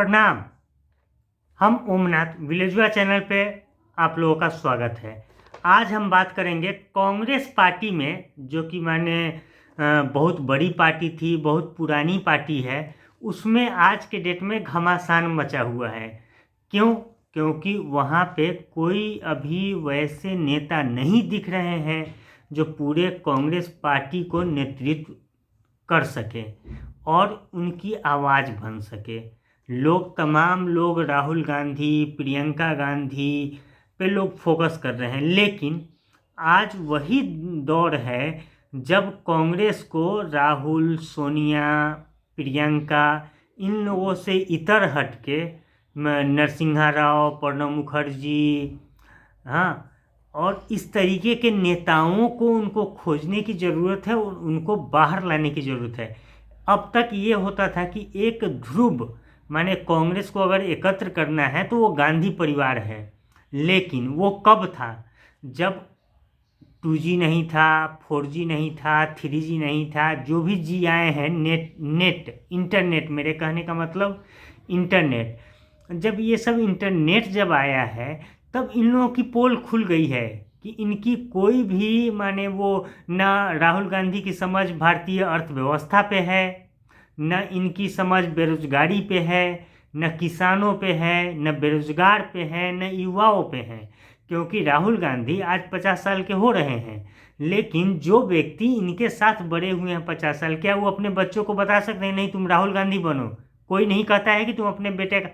प्रणाम। हम ओमनाथ विलेजुआ चैनल पे आप लोगों का स्वागत है। आज हम बात करेंगे कांग्रेस पार्टी में, जो कि माने बहुत बड़ी पार्टी थी, बहुत पुरानी पार्टी है, उसमें आज के डेट में घमासान मचा हुआ है। क्यों? क्योंकि वहाँ पे कोई अभी वैसे नेता नहीं दिख रहे हैं जो पूरे कांग्रेस पार्टी को नेतृत्व कर सके और उनकी आवाज़ बन सके। तमाम लोग राहुल गांधी, प्रियंका गांधी पे लोग फोकस कर रहे हैं, लेकिन आज वही दौर है जब कांग्रेस को राहुल, सोनिया, प्रियंका, इन लोगों से इतर हटके नरसिम्हा राव, प्रणब मुखर्जी, हाँ, और इस तरीके के नेताओं को उनको खोजने की ज़रूरत है और उनको बाहर लाने की ज़रूरत है। अब तक ये होता था कि एक ध्रुव माने कांग्रेस को अगर एकत्र करना है तो वो गांधी परिवार है, लेकिन वो कब था? जब 2G नहीं था, 4G नहीं था, 3G नहीं था, जो भी जी आए हैं, इंटरनेट, मेरे कहने का मतलब इंटरनेट, जब ये सब इंटरनेट जब आया है तब इन लोगों की पोल खुल गई है कि इनकी कोई भी माने वो ना राहुल गांधी की समझ भारतीय अर्थव्यवस्था पे है, न इनकी समझ बेरोजगारी पे है, न किसानों पे है, न बेरोजगार पे है, न युवाओं पे है। क्योंकि राहुल गांधी आज 50 साल के हो रहे हैं, लेकिन जो व्यक्ति इनके साथ बड़े हुए हैं 50 साल, क्या वो अपने बच्चों को बता सकते हैं नहीं तुम राहुल गांधी बनो? कोई नहीं कहता है कि तुम अपने बेटे का।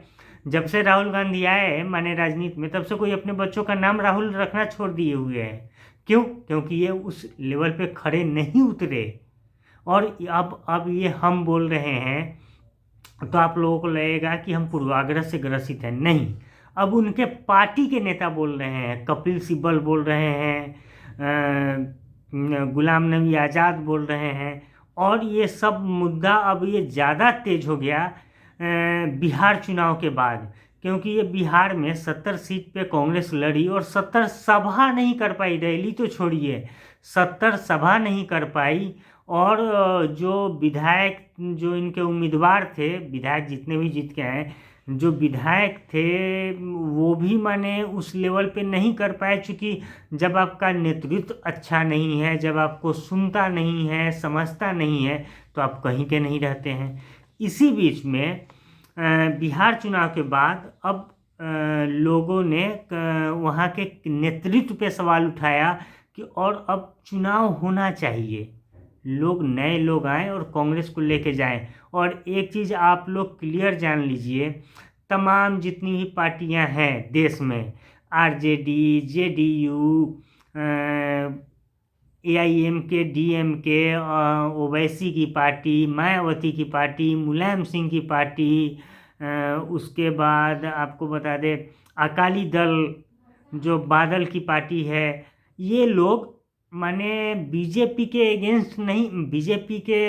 जब से राहुल गांधी आए माने राजनीति में, तब से कोई अपने बच्चों का नाम राहुल रखना छोड़ दिए हुए हैं। क्यों? क्योंकि ये उस लेवल पे खड़े नहीं उतरे। और अब ये हम बोल रहे हैं तो आप लोगों को लगेगा कि हम पूर्वाग्रह से ग्रसित हैं। नहीं, अब उनके पार्टी के नेता बोल रहे हैं, कपिल सिब्बल बोल रहे हैं, गुलाम नबी आज़ाद बोल रहे हैं, और ये सब मुद्दा अब ये ज़्यादा तेज हो गया बिहार चुनाव के बाद। क्योंकि ये बिहार में 70 सीट पे कांग्रेस लड़ी और 70 सभा नहीं कर पाई, रैली तो छोड़िए, 70 सभा नहीं कर पाई। और जो विधायक, जो इनके उम्मीदवार थे, विधायक जितने भी जीत के आए, जो विधायक थे वो भी माने उस लेवल पे नहीं कर पाए। चूँकि जब आपका नेतृत्व अच्छा नहीं है, जब आपको सुनता नहीं है, समझता नहीं है, तो आप कहीं के नहीं रहते हैं। इसी बीच में बिहार चुनाव के बाद अब लोगों ने वहाँ के नेतृत्व पे सवाल उठाया कि और अब चुनाव होना चाहिए, लोग नए लोग आएँ और कांग्रेस को लेके जाएं। और एक चीज़ आप लोग क्लियर जान लीजिए, तमाम जितनी भी पार्टियां हैं देश में, RJD, JDU, AIMK, DMK, Owaisi की पार्टी, मायावती की पार्टी, मुलायम सिंह की पार्टी, उसके बाद आपको बता दें अकाली दल जो बादल की पार्टी है, ये लोग माने बीजेपी के अगेंस्ट नहीं, बीजेपी के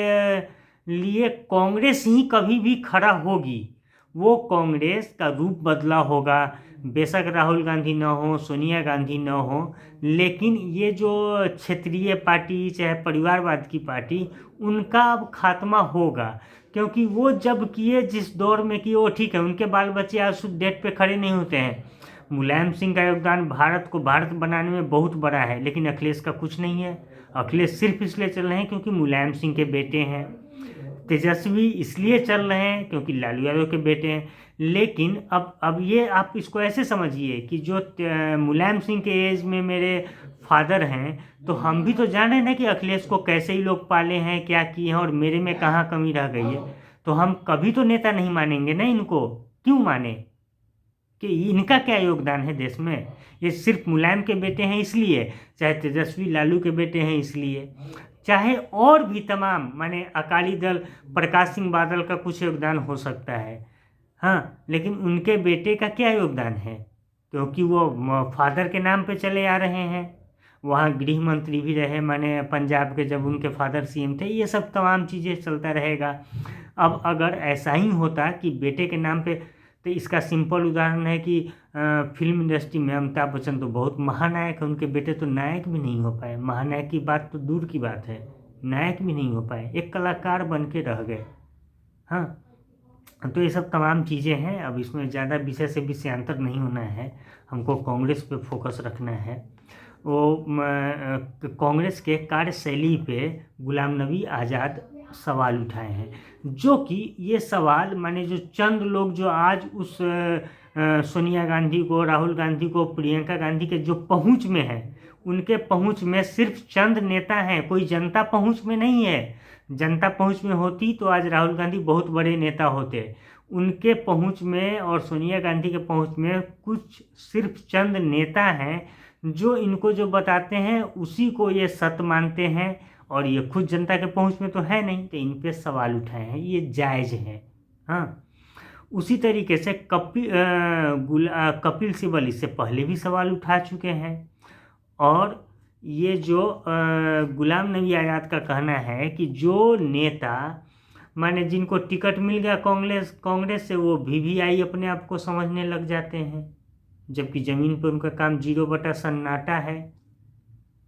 लिए कांग्रेस ही कभी भी खड़ा होगी, वो कांग्रेस का रूप बदला होगा। बेशक राहुल गांधी न हो, सोनिया गांधी न हो, लेकिन ये जो क्षेत्रीय पार्टी चाहे परिवारवाद की पार्टी, उनका अब खात्मा होगा। क्योंकि वो जब किए, जिस दौर में किए वो ठीक है, उनके बाल बच्चे आज शुद्ध डेट पे खड़े नहीं होते हैं। मुलायम सिंह का योगदान भारत को भारत बनाने में बहुत बड़ा है, लेकिन अखिलेश का कुछ नहीं है। अखिलेश सिर्फ इसलिए चल रहे हैं क्योंकि मुलायम सिंह के बेटे हैं। तेजस्वी इसलिए चल रहे हैं क्योंकि लालू यादव के बेटे हैं। लेकिन अब ये आप इसको ऐसे समझिए कि जो मुलायम सिंह के एज में मेरे फादर हैं, तो हम भी तो जाने ना कि अखिलेश को कैसे ही लोग पाले हैं, क्या किए हैं, और मेरे में कहाँ कमी रह गई है। तो हम कभी तो नेता नहीं मानेंगे ना इनको। क्यों माने कि इनका क्या योगदान है देश में? ये सिर्फ मुलायम के बेटे हैं इसलिए, चाहे तेजस्वी लालू के बेटे हैं इसलिए, चाहे और भी तमाम माने अकाली दल प्रकाश सिंह बादल का कुछ योगदान हो सकता है, हाँ, लेकिन उनके बेटे का क्या योगदान है? क्योंकि वो फादर के नाम पे चले आ रहे हैं। वहाँ गृह मंत्री भी रहे माने पंजाब के, जब उनके फादर CM थे। ये सब तमाम चीज़ें चलता रहेगा। अब अगर ऐसा ही होता कि बेटे के नाम पे, तो इसका सिंपल उदाहरण है कि फिल्म इंडस्ट्री में अमिताभ बच्चन तो बहुत महानायक है, उनके बेटे तो नायक भी नहीं हो पाए। महानायक की बात तो दूर की बात है, नायक भी नहीं हो पाए, एक कलाकार बन के रह गए। हाँ, तो ये सब तमाम चीज़ें हैं। अब इसमें ज़्यादा विषय से विषयांतर नहीं होना है, हमको कांग्रेस पे फोकस रखना है। वो कांग्रेस के कार्यशैली पे गुलाम नबी आज़ाद सवाल उठाए हैं, जो कि ये सवाल माने जो चंद लोग जो आज उस सोनिया गांधी को, राहुल गांधी को, प्रियंका गांधी के जो पहुंच में है, उनके पहुंच में सिर्फ चंद नेता हैं, कोई जनता पहुंच में नहीं है। जनता पहुंच में होती तो आज राहुल गांधी बहुत बड़े नेता होते। उनके पहुंच में और सोनिया गांधी के पहुंच में कुछ सिर्फ चंद नेता हैं जो इनको जो बताते हैं उसी को ये सत्य मानते हैं, और ये खुद जनता के पहुंच में तो है नहीं, तो इन पे सवाल उठाए हैं, ये जायज़ है। हाँ, उसी तरीके से कपिल सिब्बल इससे पहले भी सवाल उठा चुके हैं। और ये जो गुलाम नबी आज़ाद का कहना है कि जो नेता माने जिनको टिकट मिल गया कांग्रेस से, वो वीवीआई अपने आप को समझने लग जाते हैं, जबकि ज़मीन पर उनका काम 0/सन्नाटा है।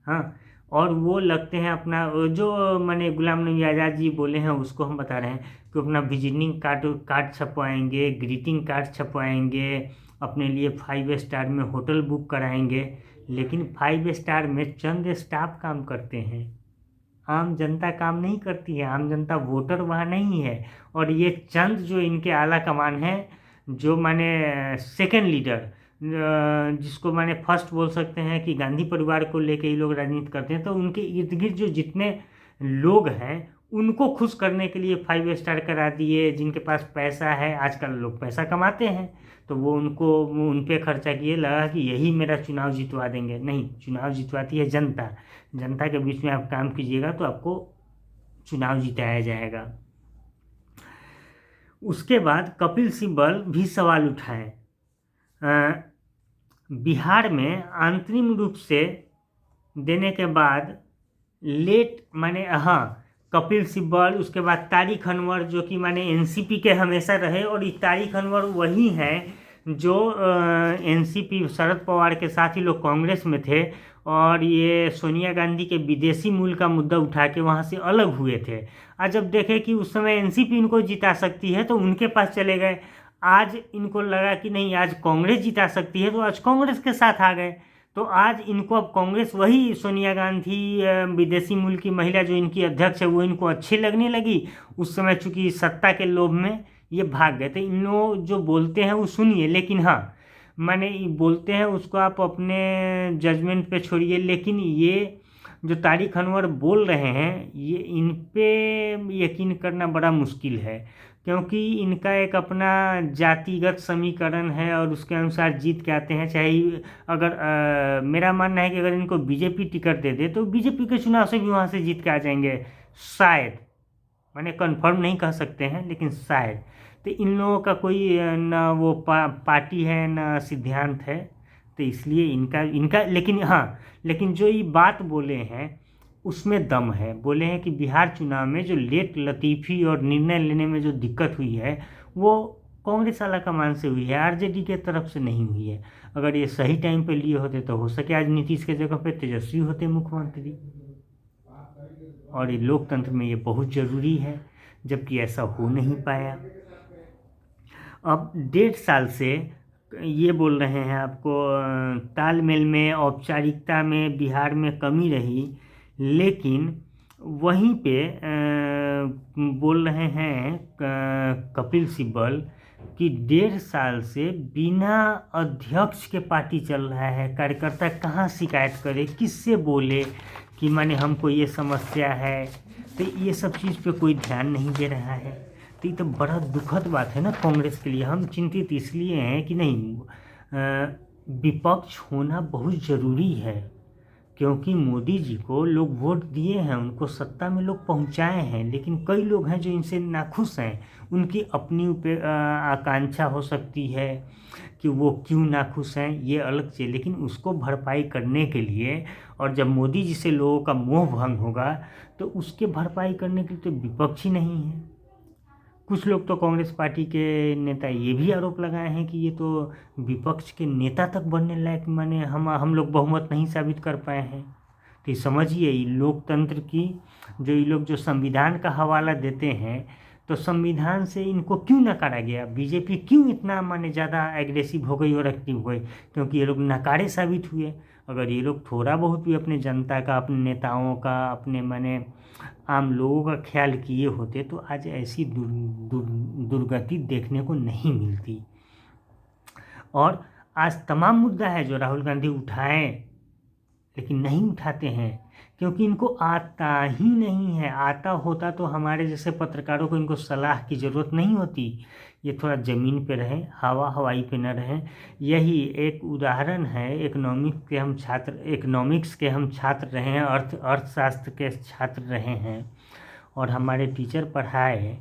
हाँ, और वो लगते हैं अपना जो माने गुलाम नबी आज़ाद जी बोले हैं उसको हम बता रहे हैं कि अपना विजिटिंग कार्ड छपवाएंगे, ग्रीटिंग कार्ड छपवाएंगे, अपने लिए 5 स्टार में होटल बुक कराएंगे। लेकिन 5 स्टार में चंद स्टाफ काम करते हैं, आम जनता काम नहीं करती है, आम जनता वोटर वहाँ नहीं है। और ये चंद जो इनके आला कमान है, जो माने सेकंड लीडर, जिसको माने फर्स्ट बोल सकते हैं कि गांधी परिवार को लेके ये लोग राजनीति करते हैं, तो उनके इर्द गिर्द जो जितने लोग हैं उनको खुश करने के लिए 5 स्टार करा दिए। जिनके पास पैसा है, आजकल लोग पैसा कमाते हैं, तो वो उन पे खर्चा किए, लगा कि यही मेरा चुनाव जितवा देंगे। नहीं, चुनाव जितवाती है जनता। जनता के बीच में आप काम कीजिएगा तो आपको चुनाव जिताया जाएगा। उसके बाद कपिल सिब्बल भी सवाल उठाए, बिहार में अंतरिम रूप से देने के बाद लेट माने, हाँ, कपिल सिब्बल, उसके बाद तारिक अनवर जो कि माने एनसीपी के हमेशा रहे, और ये तारिक अनवर वही हैं जो एनसीपी शरद पवार के साथ ही लोग कांग्रेस में थे, और ये सोनिया गांधी के विदेशी मूल का मुद्दा उठा के वहाँ से अलग हुए थे। आज जब देखे कि उस समय एनसीपी इनको जिता सकती है तो उनके पास चले गए। आज इनको लगा कि नहीं, आज कांग्रेस जिता सकती है, तो आज कांग्रेस के साथ आ गए। तो आज इनको अब कांग्रेस, वही सोनिया गांधी विदेशी मूल की महिला जो इनकी अध्यक्ष है, वो इनको अच्छी लगने लगी। उस समय चूंकि सत्ता के लोभ में ये भाग गए थे। इन लोग जो बोलते हैं वो सुनिए, लेकिन हाँ, माने बोलते हैं उसको आप अपने जजमेंट पे छोड़िए, लेकिन ये जो तारिक अनवर बोल रहे हैं, ये इन पे यकीन करना बड़ा मुश्किल है, क्योंकि इनका एक अपना जातिगत समीकरण है और उसके अनुसार जीत के आते हैं। चाहे अगर मेरा मानना है कि अगर इनको बीजेपी टिकट दे दे तो बीजेपी के चुनाव से भी वहाँ से जीत के आ जाएंगे, शायद, मैंने कंफर्म नहीं कह सकते हैं, लेकिन शायद। तो इन लोगों का कोई ना वो पार्टी है ना सिद्धांत है, तो इसलिए इनका लेकिन जो ये बात बोले हैं उसमें दम है। बोले हैं कि बिहार चुनाव में जो लेट लतीफ़ी और निर्णय लेने में जो दिक्कत हुई है वो कांग्रेस आला कमान से हुई है, आरजेडी के तरफ से नहीं हुई है। अगर ये सही टाइम पे लिए होते तो हो सके आज नीतीश के जगह पे तेजस्वी होते मुख्यमंत्री, और ये लोकतंत्र में ये बहुत ज़रूरी है, जबकि ऐसा हो नहीं पाया। अब 1.5 साल से ये बोल रहे हैं आपको तालमेल में, औपचारिकता में बिहार में कमी रही, लेकिन वहीं पे बोल रहे हैं कपिल सिब्बल कि 1.5 साल से बिना अध्यक्ष के पार्टी चल रहा है। कार्यकर्ता कहाँ शिकायत करे, किससे बोले कि माने हमको ये समस्या है, तो ये सब चीज़ पे कोई ध्यान नहीं दे रहा है। तो ये तो बड़ा दुखद बात है ना कांग्रेस के लिए। हम चिंतित इसलिए हैं कि नहीं, विपक्ष होना बहुत ज़रूरी है, क्योंकि मोदी जी को लोग वोट दिए हैं, उनको सत्ता में लोग पहुंचाए हैं, लेकिन कई लोग हैं जो इनसे नाखुश हैं। उनकी अपनी आकांक्षा हो सकती है कि वो क्यों नाखुश हैं, ये अलग चीज़, लेकिन उसको भरपाई करने के लिए, और जब मोदी जी से लोगों का मोह भंग होगा तो उसके भरपाई करने के लिए तो विपक्ष ही नहीं है। कुछ लोग तो कांग्रेस पार्टी के नेता ये भी आरोप लगाए हैं कि ये तो विपक्ष के नेता तक बनने लायक, माने हम लोग बहुमत नहीं साबित कर पाए हैं। तो समझिए लोकतंत्र की, जो ये लोग जो संविधान का हवाला देते हैं, तो संविधान से इनको क्यों नकारा गया? बीजेपी क्यों इतना माने ज़्यादा एग्रेसिव हो गई और एक्टिव हो गई? क्योंकि ये लोग नकारे साबित हुए। अगर ये लोग थोड़ा बहुत भी अपने जनता का, अपने नेताओं का, अपने माने आम लोगों का ख्याल किए होते तो आज ऐसी दुर्गति देखने को नहीं मिलती। और आज तमाम मुद्दा है जो राहुल गांधी उठाएं, लेकिन नहीं उठाते हैं क्योंकि इनको आता ही नहीं है। आता होता तो हमारे जैसे पत्रकारों को इनको सलाह की ज़रूरत नहीं होती। ये थोड़ा ज़मीन पे रहें, हवा हवाई पे न रहें। यही एक उदाहरण है। इकोनॉमिक्स के हम छात्र रहे हैं, अर्थशास्त्र के छात्र रहे हैं, और हमारे टीचर पढ़ाए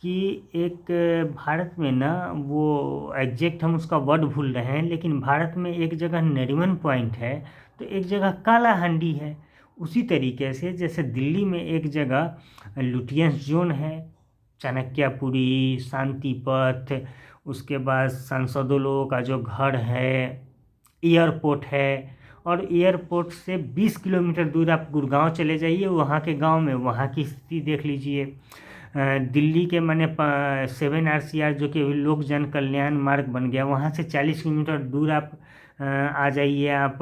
कि एक भारत में ना, वो एग्जैक्ट हम उसका वर्ड भूल रहे हैं, लेकिन भारत में एक जगह नरीमन पॉइंट है तो एक जगह कालाहांडी है। उसी तरीके से जैसे दिल्ली में एक जगह लुटियंस जोन है, चाणक्यपुरी, शांतिपथ, उसके बाद सांसदों लोगों का जो घर है, एयरपोर्ट है, और एयरपोर्ट से 20 किलोमीटर दूर आप गुड़गांव चले जाइए, वहाँ के गांव में वहाँ की स्थिति देख लीजिए। दिल्ली के माने 7 RCR जो कि लोक जन कल्याण मार्ग बन गया, वहाँ से 40 किलोमीटर दूर आप आ जाइए। आप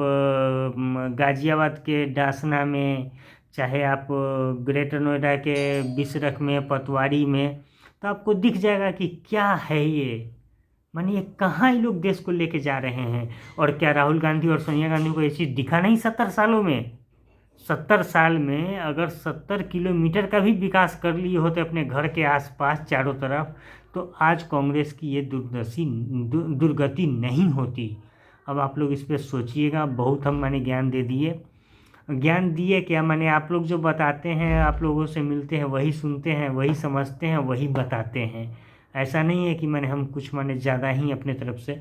गाज़ियाबाद के डासना में, चाहे आप ग्रेटर नोएडा के बिसरख में, पतवारी में, तो आपको दिख जाएगा कि क्या है ये, माने ये कहाँ ये लोग देश को लेके जा रहे हैं। और क्या राहुल गांधी और सोनिया गांधी को ये चीज़ दिखा नहीं 70 सालों में? 70 साल में अगर 70 किलोमीटर का भी विकास कर लिए होते अपने घर के आसपास चारों तरफ, तो आज कांग्रेस की ये दुर्गति नहीं होती। अब आप लोग इस पर सोचिएगा। बहुत हम माने ज्ञान दिए क्या, माने आप लोग जो बताते हैं, आप लोगों से मिलते हैं, वही सुनते हैं, वही समझते हैं, वही बताते हैं। ऐसा नहीं है कि मैंने हम कुछ माने ज़्यादा ही अपने तरफ से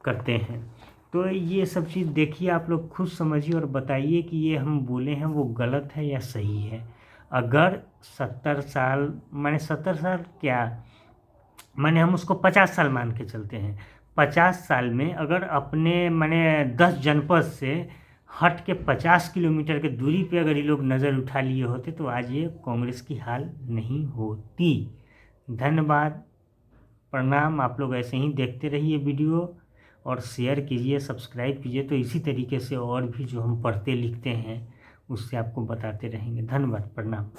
करते हैं। तो ये सब चीज़ देखिए, आप लोग खुद समझिए और बताइए कि ये हम बोले हैं वो गलत है या सही है। अगर 70 साल, माने 70 साल क्या, माने हम उसको 50 साल मान के चलते हैं। 50 साल में अगर अपने माने 10 जनपद से हट के 50 किलोमीटर के दूरी पे अगर ये लोग नज़र उठा लिए होते तो आज ये कांग्रेस की हाल नहीं होती। धन्यवाद, प्रणाम। आप लोग ऐसे ही देखते रहिए वीडियो और शेयर कीजिए, सब्सक्राइब कीजिए, तो इसी तरीके से और भी जो हम पढ़ते लिखते हैं उससे आपको बताते रहेंगे। धन्यवाद, प्रणाम।